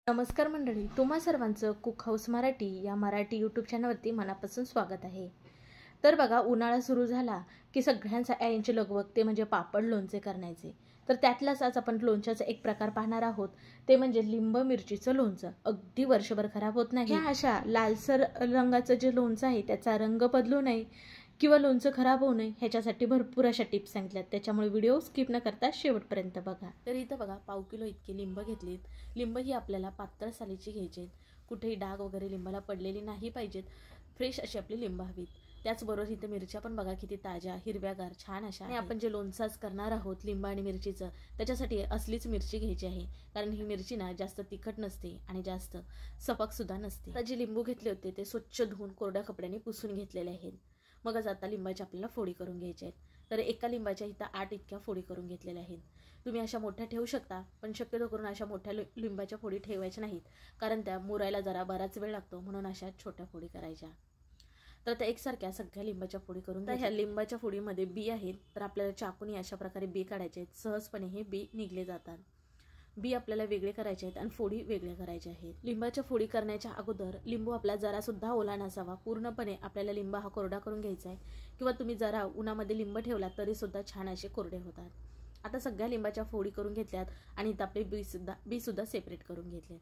नमस्कार मंडळी, तुम्हा सर्वांचं कुक हाऊस मराठी या मराठी यूट्यूब चॅनलवरती मनापासून स्वागत आहे. तर बघा, उन्हाळा सुरू झाला की सगळ्यांचा ऐंची लगबग ते म्हणजे पापड लोणचे करण्याचे. तर त्यातलाच आज आपण लोणच्याचा एक प्रकार पाहणार आहोत, ते म्हणजे लिंब मिरचीचं लोणचं. अगदी वर्षभर खराब होत नाही. ह्या अशा लालसर रंगाचं जे लोणचं आहे त्याचा रंग बदलू नये किंवा लोणचं खराब होऊ नये ह्याच्यासाठी भरपूर अशा टिप्स सांगितल्यात. त्याच्यामुळे व्हिडिओ स्किप न करता शेवटपर्यंत बघा. तर इथं बघा, 1/2 किलो इतके लिंब घेतलीत. लिंब ही आपल्याला पातळ सालीची घ्यायची आहेत. कुठेही डाग वगैरे लिंबाला पडलेली नाही पाहिजेत. फ्रेश अशी आपली लिंब हवीत. त्याचबरोबर इथं मिरच्या पण बघा किती ताज्या, हिरव्यागार, छान अशा. आणि आपण जे लोणचं करणार आहोत लिंब आणि मिरचीचं, त्याच्यासाठी असलीच मिरची घ्यायची आहे. कारण ही मिरची ना जास्त तिखट नसते आणि जास्त सपक सुद्धा नसते. आता जे लिंबू घेतले होते ते स्वच्छ धुवून कोरड्या कपड्याने पुसून घेतलेले आहेत. मगच आता लिंबाच्या आपल्याला फोडी करून घ्यायच्या आहेत. तर एका लिंबाच्या इथं 8 इतक्या फोडी करून घेतलेल्या आहेत. तुम्ही अशा मोठ्या ठेवू शकता, पण शक्यतो करून अशा मोठ्या लिंबाच्या फोडी ठेवायच्या नाहीत, कारण त्या मुरायला जरा बराच वेळ लागतो. म्हणून अशा छोट्या फोडी करायच्या. तर त्या एकसारख्या सगळ्या लिंबाच्या फोडी करून. तर ह्या लिंबाच्या फोडीमध्ये बी आहेत, तर आपल्याला चाकूने अशा प्रकारे बी काढायचे आहेत. सहजपणे हे बी निघले जातात. बी आपल्याला वेगळे करायचे आहेत आणि फोडी वेगळ्या करायच्या आहेत. लिंबाच्या फोडी करण्याच्या अगोदर लिंबू आपला जरा सुद्धा ओला नसावा. पूर्णपणे आपल्याला लिंबा हा कोरडा करून घ्यायचा आहे. किंवा तुम्ही जरा उन्हामध्ये लिंब ठेवला तरी सुद्धा छान असे कोरडे होतात. आता सगळ्या लिंबाच्या फोडी करून घेतल्यात आणि इथं आपले बी सुद्धा सेपरेट करून घेतले.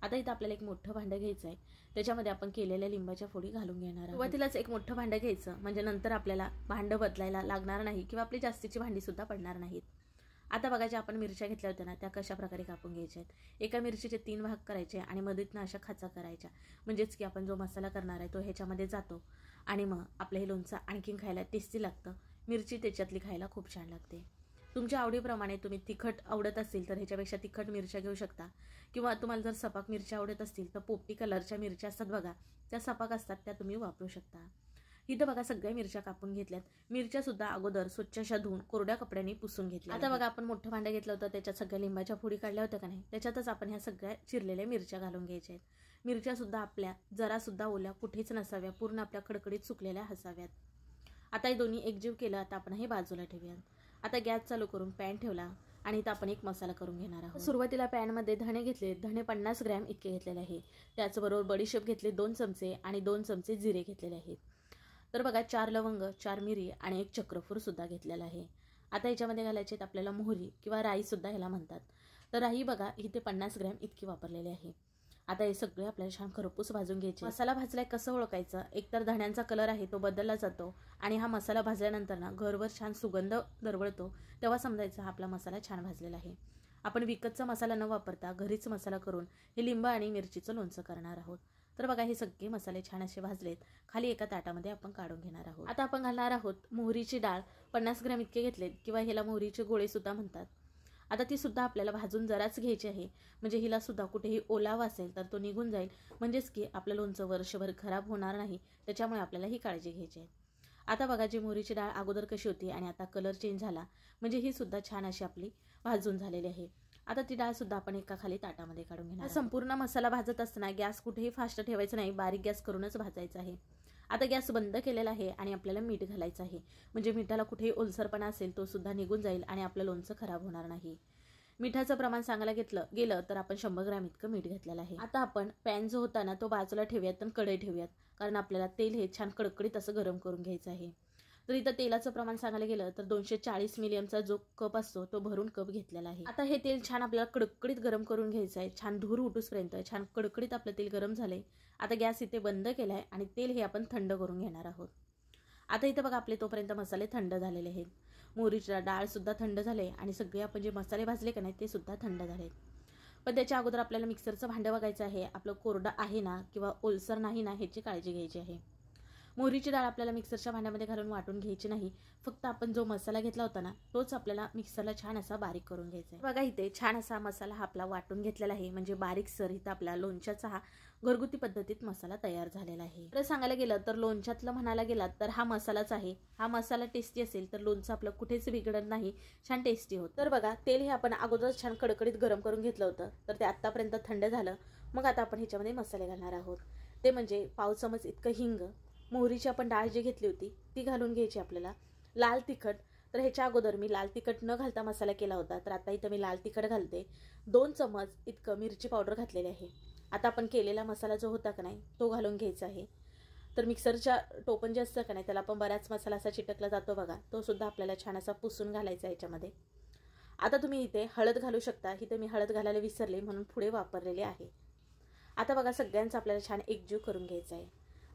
आता इथं आपल्याला एक मोठं भांडं घ्यायचं आहे. त्याच्यामध्ये आपण केलेल्या लिंबाच्या फोडी घालून घेणार आहोत. सुरुवातीलाच एक मोठं भांडं घ्यायचं, म्हणजे नंतर आपल्याला भांडं बदलायला लागणार नाही किंवा आपली जास्तीची भांडी सुद्धा पडणार नाहीत. आता बघा, ज्या आपण मिरच्या घेतल्या होत्या ना त्या कशा प्रकारे कापून घ्यायच्या आहेत. एका मिरचीचे 3 भाग करायचे आणि मधीतनं अशा खाचा करायच्या, म्हणजेच की आपण जो मसाला करणार आहे तो ह्याच्यामध्ये जातो आणि मग आपलं हे लोणचं आणखीन खायला टेस्टी लागतं. मिरची त्याच्यातली खायला खूप छान लागते. तुमच्या आवडीप्रमाणे तुम्ही तिखट आवडत असेल तर ह्याच्यापेक्षा तिखट मिरच्या घेऊ शकता, किंवा तुम्हाला जर सपाक मिरच्या आवडत असतील तर पोपटी कलरच्या मिरच्या असतात बघा, त्या सपाक असतात, त्या तुम्ही वापरू शकता. इथं बघा सगळ्या मिरच्या कापून घेतल्यात. मिरच्या सुद्धा अगोदर स्वच्छ अशा धुवून कोरड्या कपड्यांनी पुसून घेतल्या. आता बघा, आपण मोठं भांडं घेतलं होतं, त्याच्यात सगळ्या लिंबाच्या फोडी काढल्या होत्या का नाही, त्याच्यातच आपण ह्या सगळ्या चिरलेल्या मिरच्या घालून घ्यायच्या आहेत. मिरच्या सुद्धा आपल्या जरा सुद्धा ओल्या कुठेच नसाव्या, पूर्ण आपल्या कडकडीत सुकलेल्या असाव्यात. आता हे दोन्ही एकजीव केलं. आता आपण हे बाजूला ठेवूयात. आता गॅस चालू करून पॅन ठेवला आणि इथं आपण एक मसाला करून घेणार आहोत. सुरुवातीला पॅनमध्ये धणे घेतले. धणे 50 ग्रॅम इतके घेतलेले आहे. त्याचबरोबर बडीशेप घेतले 2 चमचे आणि 2 चमचे जिरे घेतलेले आहेत. तर बघा, 4 लवंग, 4 मिरी आणि 1 चक्रफूल सुद्धा घेतलेला आहे. आता याच्यामध्ये घालायचे आहेत आपल्याला मोहरी किंवा राई सुद्धा ह्याला म्हणतात. तर राई बघा इथे 50 ग्रॅम इतकी वापरलेली आहे. आता हे सगळे आपल्याला छान खरपूस भाजून घ्यायचे. मसाला भाजलाय कसं ओळखायचं? एकतर धण्यांचा कलर आहे तो बदलला जातो आणि हा मसाला भाजल्यानंतर ना घरभर छान सुगंध दरवळतो, तेव्हा समजायचं हा आपला मसाला छान भाजलेला आहे. आपण विकतचा मसाला न वापरता घरीच मसाला करून हे लिंब आणि मिरचीचं लोणचं करणार आहोत. तर बघा, हे सगळे मसाले छान असे भाजलेत. खाली एका ताटामध्ये आपण काढून घेणार आहोत. आता आपण घालणार आहोत मोहरीची डाळ. 50 ग्रॅम इतके घेतलेत, किंवा ह्याला मोहरीचे गोळे सुद्धा म्हणतात. आता ती सुद्धा आपल्याला भाजून जराच घ्यायची आहे, म्हणजे हिला सुद्धा कुठेही ओलावा असेल तर तो निघून जाईल, म्हणजेच की आपलं लोणचं वर्षभर खराब होणार नाही. त्याच्यामुळे आपल्याला ही काळजी घ्यायची आहे. आता बघा, जी मोहरीची डाळ अगोदर कशी होती आणि आता कलर चेंज झाला, म्हणजे ही सुद्धा छान अशी आपली भाजून झालेली आहे. आता ती डाळ सुद्धा आपण एका खाली ताटामध्ये काढून घेणार. संपूर्ण मसाला भाजत असताना गॅस कुठेही फास्ट ठेवायचं नाही, बारीक गॅस करूनच भाजायचा आहे. आता गॅस बंद केलेला आहे आणि आपल्याला मीठ घालायचं आहे, म्हणजे मिठाला कुठेही ओलसरपणा असेल तो सुद्धा निघून जाईल आणि आपलं लोणचं खराब होणार नाही. मिठाचं प्रमाण सांगायला गेलं तर आपण 100 ग्रॅम इतकं मीठ घेतलेलं आहे. आता आपण पॅन जो होता ना तो बाजूला ठेवूयात आणि कढई ठेवूयात, कारण आपल्याला तेल हे छान कडकडीत असं गरम करून घ्यायचं आहे. तर इथं तेलाचं प्रमाण सांगायला गेलं तर 240 मिलीचा जो कप असतो तो भरून कप घेतलेला आहे. आता हे तेल छान आपल्याला कडकडीत गरम करून घ्यायचं आहे. छान धूर उठूसपर्यंत छान कडकडीत आपलं तेल गरम झालंय. आता गॅस इथे बंद केलाय आणि तेल हे आपण थंड करून घेणार आहोत. आता इथं बघा, आपले तोपर्यंत मसाले थंड झालेले आहेत. मोहरीची डाळ सुद्धा थंड झाले आणि सगळे आपण जे मसाले भाजले का नाही ते सुद्धा थंड झालेत. पण त्याच्या अगोदर आपल्याला मिक्सरचं भांडं बघायचं आहे, आपलं कोरडं आहे ना किंवा ओलसर नाही ना ह्याची काळजी घ्यायची आहे. मोहरीची डाळ आपल्याला मिक्सरच्या भांड्यामध्ये घालून वाटून घ्यायची नाही, फक्त आपण जो मसाला घेतला होता ना तोच आपल्याला मिक्सरला छान असा बारीक करून घ्यायचा आहे. बघा, इथे छान असा मसाला हा आपला वाटून घेतलेला आहे, म्हणजे बारीक सर इथं आपला लोणच्याचा हा घरगुती पद्धतीत मसाला तयार झालेला आहे. तर सांगायला गेलं तर लोणच्यातलं म्हणायला गेलात तर हा मसालाच आहे. हा मसाला टेस्टी असेल तर लोणचं आपलं कुठेच बिघडत नाही, छान टेस्टी होतं. तर बघा, तेल हे आपण अगोदर छान कडकडीत गरम करून घेतलं होतं, तर ते आतापर्यंत थंड झालं. मग आता आपण ह्याच्यामध्ये मसाले घालणार आहोत, ते म्हणजे 1 चमच इतकं हिंग, मोहरीची आपण डाळ जी घेतली होती ती घालून घ्यायची आपल्याला, लाल तिखट तर ह्याच्या अगोदर मी लाल तिखट न घालता मसाला केला होता, तर आता इथं मी लाल तिखट घालते. 2 चमच इतकं मिरची पावडर घातलेली आहे. आता आपण केलेला मसाला जो होता का नाही तो घालून घ्यायचा आहे. तर मिक्सरच्या टोपण जे असतं का नाही त्याला आपण बराच मसाला असा चिटकला जातो बघा, तो सुद्धा आपल्याला छान असा पुसून घालायचा आहे याच्यामध्ये. आता तुम्ही इथे हळद घालू शकता. इथे मी हळद घालायला विसरले म्हणून पुढे वापरलेले आहे. आता बघा सगळ्यांचं आपल्याला छान एकजीव करून घ्यायचं आहे.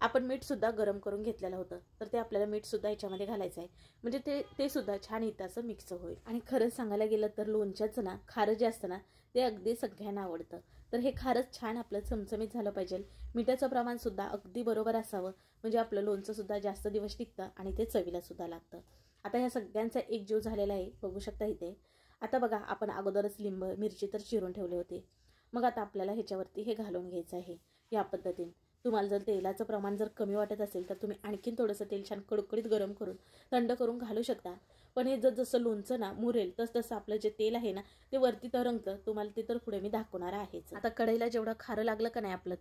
आपण मीठसुद्धा गरम करून घेतलेलं होतं, तर ते आपल्याला मीठसुद्धा याच्यामध्ये घालायचं आहे, म्हणजे ते सुद्धा छान इथं असं मिक्स होईल. आणि खरंच सांगायला गेलं तर लोणच्याचं ना खारं जे असतं ना ते अगदी सगळ्यांना आवडतं. तर हे खारच छान आपलं चमचमीत झालं पाहिजे. मिठाचं प्रमाणसुद्धा अगदी बरोबर असावं, म्हणजे आपलं लोणचंसुद्धा जास्त दिवस टिकतं आणि ते चवीलासुद्धा लागतं. आता ह्या सगळ्यांचा एकजीव झालेला आहे, बघू शकता इथे. आता बघा आपण अगोदरच लिंब मिरची तर चिरून ठेवले होते. मग आता आपल्याला ह्याच्यावरती हे घालून घ्यायचं आहे या पद्धतीने. तुम्हाला जर तेलाचं प्रमाण जर कमी वाटत असेल तर तुम्ही आणखीन थोडंसं तेल छान कडकडीत गरम करून थंड करून घालू शकता. पण हे जसं लोणचं ना मुरेल तसं आपलं जे तेल आहे ना ते वरती तरंगतं. तुम्हाला ते तर पुढे मी दाखवणार आहेच. आता कढईला जेवढं खारं लागलं का नाही आपलं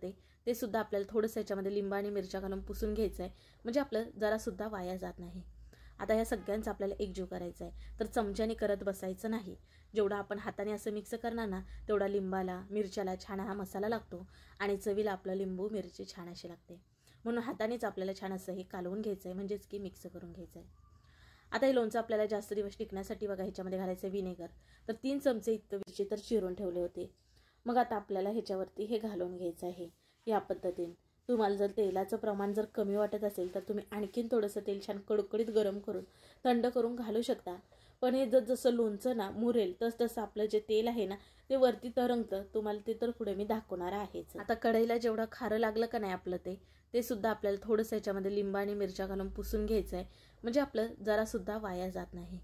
ते सुद्धा आपल्याला थोडंसं याच्यामध्ये लिंब आणि मिरच्या घालून पुसून घ्यायचं आहे, म्हणजे आपलं जरासुद्धा वाया जात नाही. आता या सगळ्यांचं आपल्याला एकजीव करायचं आहे, तर चमच्याने करत बसायचं नाही. जेवढा आपण हाताने असं मिक्स करणार ना तेवढा लिंबाला मिरच्याला छान हा मसाला लागतो आणि चवीला आपलं लिंबू मिरची छान अशी लागते. म्हणून हातानेच आपल्याला छान असं हे कालवून घ्यायचं आहे, म्हणजेच की मिक्स करून घ्यायचं आहे. आता हे लोणचं आपल्याला जास्त दिवस टिकण्यासाठी बघा ह्याच्यामध्ये घालायचं आहे विनेगर. तर 3 चमचे इतकं मिरची तर चिरून ठेवले होते. मग आता आपल्याला ह्याच्यावरती हे घालून घ्यायचं आहे या पद्धतीने. तुम्हाला जर तेलाचं प्रमाण जर कमी वाटत असेल तर तुम्ही आणखीन थोडंसं तेल छान कडकडीत गरम करून थंड करून घालू शकता. पण हे जसं लोणचं ना मुरेल तसं आपलं जे तेल आहे ना ते वरती तरंगतं. तुम्हाला ते तर पुढे मी दाखवणार आहेच. आता कढईला जेवढं खारं लागलं का नाही आपलं ते सुद्धा आपल्याला थोडंसं याच्यामध्ये लिंब आणि मिरच्या घालून पुसून घ्यायचं आहे, म्हणजे आपलं जरासुद्धा वाया जात नाही.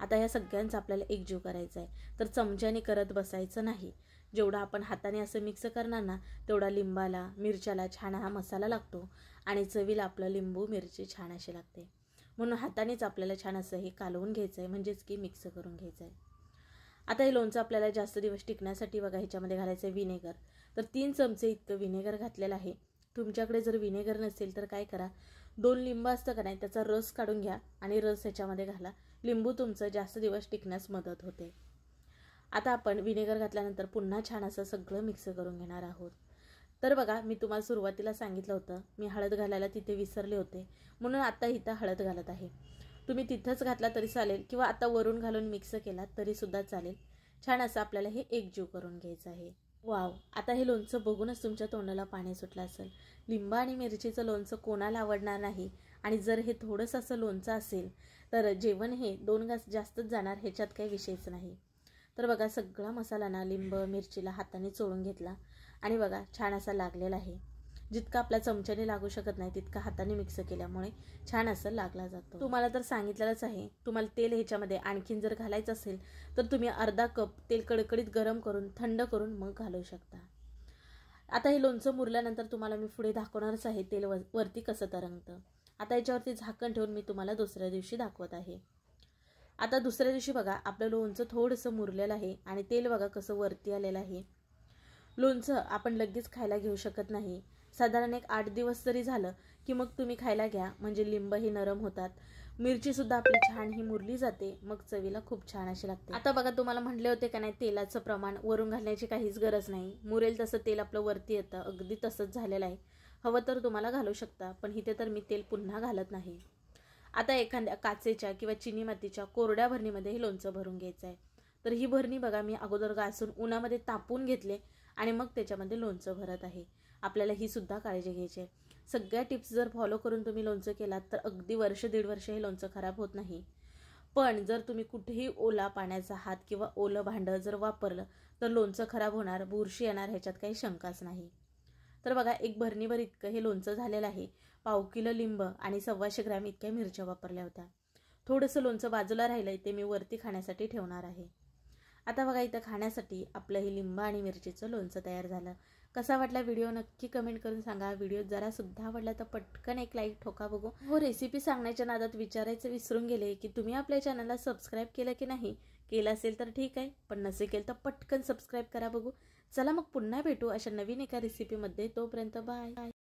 आता या सगळ्यांचं आपल्याला एकजीव करायचं आहे, तर चमच्याने करत बसायचं नाही. जेवढा आपण हाताने असं मिक्स करणार ना तेवढा लिंबाला मिरच्याला छान हा मसाला लागतो आणि चवीला आपलं लिंबू मिरची छान अशी लागते. म्हणून हातानेच आपल्याला छान असं हे कालवून घ्यायचं आहे, म्हणजेच की मिक्स करून घ्यायचं आहे. आता हे लोणचं आपल्याला जास्त दिवस टिकण्यासाठी बघा ह्याच्यामध्ये घालायचं आहे विनेगर. तर 3 चमचे इतकं विनेगर घातलेलं आहे. तुमच्याकडे जर विनेगर नसेल तर काय करा, 2 लिंब असतं का नाही त्याचा रस काढून घ्या आणि रस ह्याच्यामध्ये घाला. लिंबू तुमचं जास्त दिवस टिकण्यास मदत होते. आता आपण विनेगर घातल्यानंतर पुन्हा छान असं सगळं मिक्स करून घेणार आहोत. तर बघा मी तुम्हाला सुरुवातीला सांगितलं होतं मी हळद घालायला तिथे विसरले होते, म्हणून आता इथं हळद घालत आहे. तुम्ही तिथंच घातला तरी चालेल किंवा आता वरून घालून मिक्स केला तरी सुद्धा चालेल. छान असं आपल्याला हे एकजीव करून घ्यायचं आहे. वाव, आता हे लोणचं बघूनच तुमच्या तोंडाला पाणी सुटलं असेल. लिंबा आणि मिरचीचं लोणचं कोणाला आवडणार नाही. आणि जर हे थोडंसं असं लोणचं असेल तर जेवण हे 2 घास जास्तच जाणार, ह्याच्यात काही विषयच नाही. तर बघा सगळा मसाला ना लिंब मिरचीला हाताने चोळून घेतला आणि बघा छान असा लागलेला आहे. जितका आपल्या चमच्याने लागू शकत नाही तितका हाताने मिक्स केल्यामुळे छान असं लागला जातो. तुम्हाला तर सांगितलेलंच आहे, तुम्हाला तेल ह्याच्यामध्ये आणखीन जर घालायचं असेल तर तुम्ही अर्धा कप तेल कडकडीत गरम करून थंड करून मग घालू शकता. आता हे लोणचं मुरल्यानंतर तुम्हाला मी पुढे दाखवणारच आहे तेल वरती कसं तरंगतं. आता याच्यावरती झाकण ठेवून मी तुम्हाला दुसऱ्या दिवशी दाखवत आहे. आता दुसऱ्या दिवशी बघा आपलं लोणचं थोडंसं मुरलेलं आहे आणि तेल बघा कसं वरती आलेलं आहे. लोणचं आपण लगेच खायला घेऊ शकत नाही. साधारण एक 8 दिवस जरी झालं की मग तुम्ही खायला घ्या, म्हणजे लिंब ही नरम होतात, मिरची सुद्धा आपली छान ही मुरली जाते, मग चवीला खूप छान अशी लागते. आता बघा तुम्हाला म्हटले होते का नाही तेलाचं प्रमाण वरून घालण्याची काहीच गरज नाही. मुरेल तसं तेल आपलं वरती येतं, अगदी तसंच झालेलं आहे. हवं तर तुम्हाला घालू शकता, पण इथे तर मी तेल पुन्हा घालत नाही. आता एखाद्या काचेच्या किंवा चिनी मातीच्या कोरड्या भरणीमध्ये हे लोणचं भरून घ्यायचं आहे. तर ही भरणी बघा मी अगोदर घासून उन्हामध्ये तापून घेतले आणि मग त्याच्यामध्ये लोणचं भरत आहे. आपल्याला ही सुद्धा काळजी घ्यायची आहे. सगळ्या टिप्स जर फॉलो करून तुम्ही लोणचं केलात तर अगदी वर्ष 1.5 वर्ष हे लोणचं खराब होत नाही. पण जर तुम्ही कुठेही ओला पाण्याचा हात किंवा ओलं भांडं जर वापरलं तर लोणचं खराब होणार, बुरशी येणार, ह्याच्यात काही शंकाच नाही. तर बघा एक भरणीभर इतकं हे लोणचं झालेलं आहे. 1/2 किलो लिंब आणि 125 ग्रॅम इतक्या मिरच्या वापरल्या होत्या. थोडंसं लोणचं बाजूला राहिलंय ते मी वरती खाण्यासाठी ठेवणार आहे. आता बघा इथं खाण्यासाठी आपलं हे लिंब आणि मिरचीचं लोणचं तयार झालं. कसा वाटला व्हिडिओ नक्की कमेंट करून सांगा. व्हिडिओ जरा सुद्धा आवडला तर पटकन एक लाईक ठोका बघू. हो, रेसिपी सांगण्याच्या नादात विचारायचं विसरून गेले की तुम्ही आपल्या चॅनलला सबस्क्राईब केलं की नाही. केलं असेल तर ठीक आहे, पण नसेल केलं तर पटकन सबस्क्राईब करा बघू. चला मग पुन्हा भेटू अशा नवीन एका रेसिपीमध्ये. तोपर्यंत बाय.